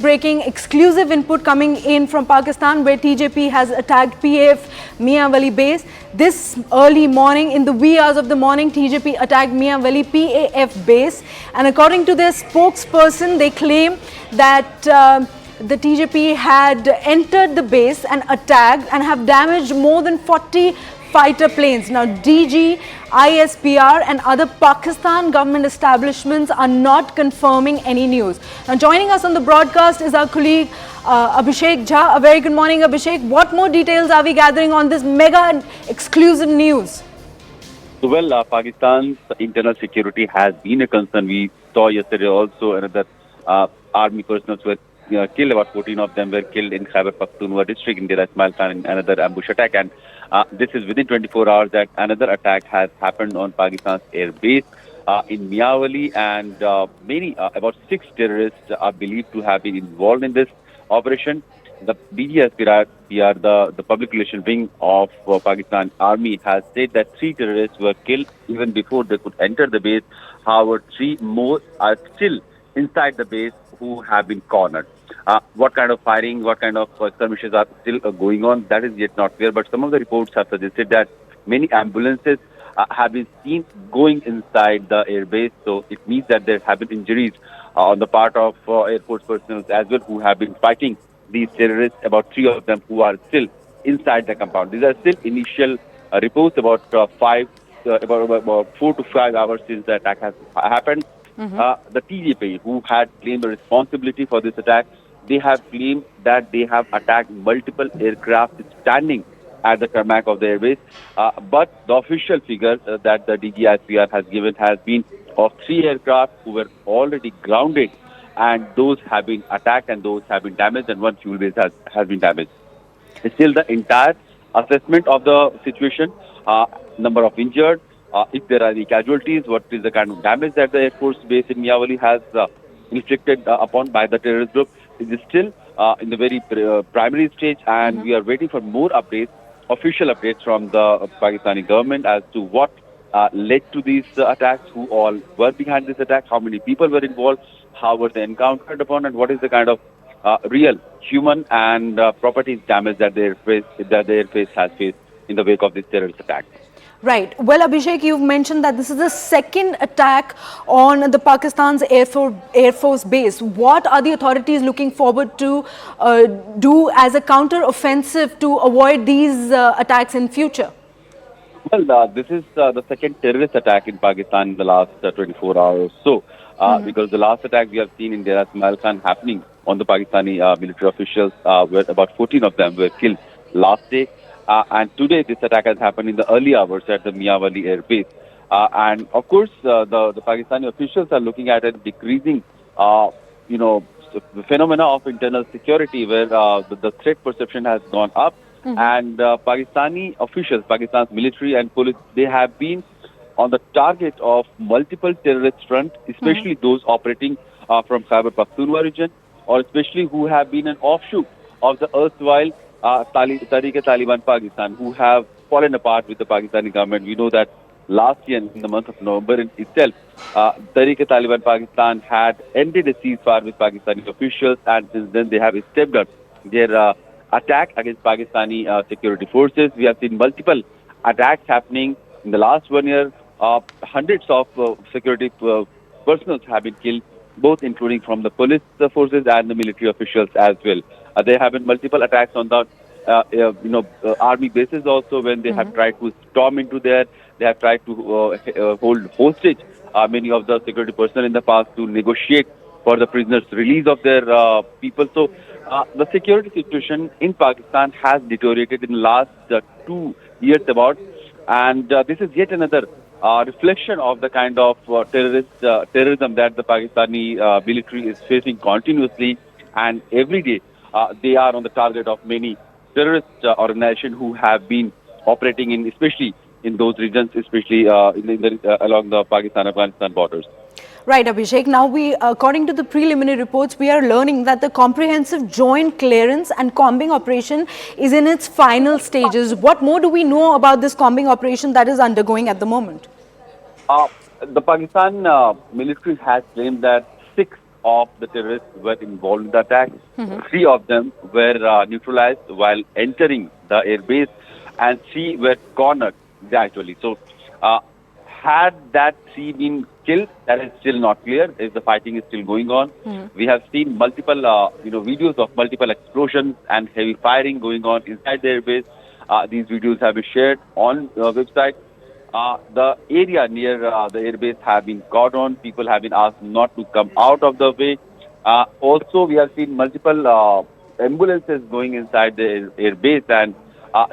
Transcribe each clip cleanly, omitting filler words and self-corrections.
Breaking exclusive input coming in from Pakistan, where TJP has attacked PAF Mianwali base. This early morning, in the wee hours of the morning, TJP attacked Mianwali PAF base, and according to their spokesperson, they claim that the TJP had entered the base and attacked and have damaged more than 40 fighter planes. Now, DG-ISPR and other Pakistan government establishments are not confirming any news. Now, joining us on the broadcast is our colleague Abhishek Jha. A very good morning, Abhishek. What more details are we gathering on this mega and exclusive news? Well, Pakistan's internal security has been a concern. We saw yesterday also another army personnel were killed. About 14 of them were killed in Khyber Pakhtunkhwa district in DG-ISPR Khan in another ambush attack. And this is within 24 hours that another attack has happened on Pakistan's air base in Mianwali, and about 6 terrorists are believed to have been involved in this operation. The DG-ISPR, the public relations wing of Pakistan Army, has said that 3 terrorists were killed even before they could enter the base. However, 3 more are still inside the base who have been cornered. What kind of firing, what kind of skirmishes are still going on, that is yet not clear. But some of the reports have suggested that many ambulances have been seen going inside the air base. So it means that there have been injuries on the part of Air Force personnel as well who have been fighting these terrorists. About 3 of them who are still inside the compound. These are still initial reports about 4 to 5 hours since the attack has happened. The TJP, who had claimed the responsibility for this attack, they have claimed that they have attacked multiple aircraft standing at the tarmac of the airbase. But the official figure that the DG-ISPR has given has been of 3 aircraft who were already grounded, and those have been attacked and those have been damaged, and 1 fuel base has been damaged. Still, the entire assessment of the situation, number of injured, if there are any casualties, what is the kind of damage that the Air Force base in Mianwali has inflicted upon by the terrorist group, is still in the very primary stage, and we are waiting for more updates, official updates from the Pakistani government as to what led to these attacks, who all were behind this attack, how many people were involved, how were they encountered upon, and what is the kind of real human and property damage that the airface has faced in the wake of this terrorist attack. Right. Well, Abhishek, you've mentioned that this is the second attack on the Pakistan's Air Force base. What are the authorities looking forward to do as a counter-offensive to avoid these attacks in future? Well, this is the second terrorist attack in Pakistan in the last 24 hours or so, because the last attack we have seen in DG-ISPR Khan happening on the Pakistani military officials, where about 14 of them were killed last day. And today, this attack has happened in the early hours at the Mianwali air base. And of course, the Pakistani officials are looking at a decreasing, the phenomena of internal security, where the threat perception has gone up. And Pakistani officials, Pakistan's military and police, they have been on the target of multiple terrorist fronts, especially those operating from Khyber Pakhtunkhwa region, or especially who have been an offshoot of the erstwhile Tehreek-e-Jihad Pakistan, who have fallen apart with the Pakistani government. We know that last year, in the month of November itself, Tehreek-e-Jihad Pakistan had ended a ceasefire with Pakistani officials, and since then they have stepped up their attack against Pakistani security forces. We have seen multiple attacks happening in the last 1 year. Hundreds of security personnel have been killed, both including from the police forces and the military officials as well. There have been multiple attacks on the army bases also, when they have tried to storm into there. They have tried to hold hostage many of the security personnel in the past to negotiate for the prisoners' release of their people. So the security situation in Pakistan has deteriorated in the last 2 years about, and this is yet another reflection of the kind of terrorism that the Pakistani military is facing continuously, and every day they are on the target of many terrorist organizations who have been operating in, especially in those regions, especially along the Pakistan-Afghanistan borders. Right, Abhishek. Now, according to the preliminary reports, we are learning that the comprehensive joint clearance and combing operation is in its final stages. What more do we know about this combing operation that is undergoing at the moment? The Pakistan military has claimed that 6 of the terrorists were involved in the attack. Three of them were neutralized while entering the airbase, and three were cornered gradually. So, had that three been killed, that is still not clear. If the fighting is still going on, we have seen multiple, videos of multiple explosions and heavy firing going on inside the airbase. These videos have been shared on website. The area near the airbase have been cordoned. People have been asked not to come out of the way. Also, we have seen multiple ambulances going inside the airbase, and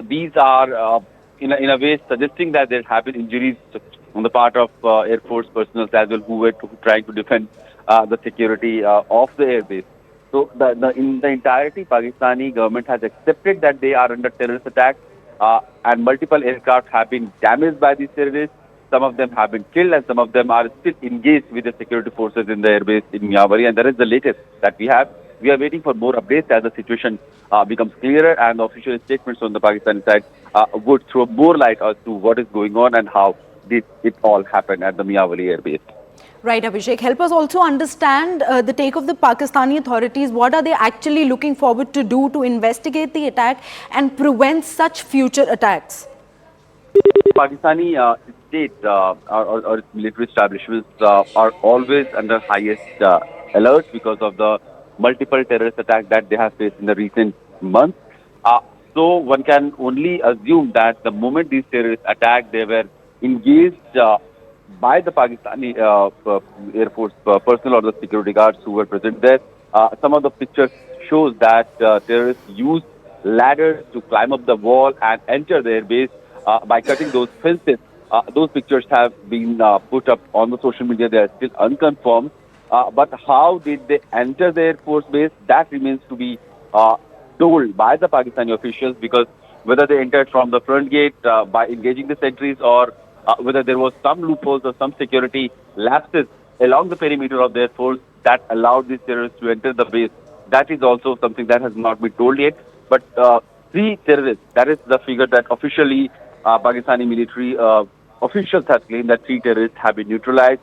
these are, in a way, suggesting that there have been injuries on the part of Air Force personnel as well who were trying to defend the security of the airbase. So, in the entirety, Pakistani government has accepted that they are under terrorist attack, and multiple aircraft have been damaged by these terrorists. Some of them have been killed, and some of them are still engaged with the security forces in the airbase in Mianwali. And that is the latest that we have. We are waiting for more updates as the situation becomes clearer, and the official statements on the Pakistani side would throw more light as to what is going on and how did it all happen at the Mianwali airbase. Right, Abhishek. Help us also understand the take of the Pakistani authorities. What are they actually looking forward to do to investigate the attack and prevent such future attacks? Pakistani state or its military establishments are always under highest alert because of the multiple terrorist attacks that they have faced in the recent months. Uh, so one can only assume that the moment these terrorists attacked, they were engaged by the Pakistani Air Force personnel or the security guards who were present there. Some of the pictures shows that terrorists used ladders to climb up the wall and enter their base by cutting those fences. Those pictures have been put up on the social media. They are still unconfirmed. But how did they enter the Air Force base? That remains to be told by the Pakistani officials, because whether they entered from the front gate by engaging the sentries, or whether there was some loopholes or some security lapses along the perimeter of the Air Force that allowed these terrorists to enter the base. That is also something that has not been told yet. But three terrorists, that is the figure that officially Pakistani military officials have claimed, that three terrorists have been neutralized.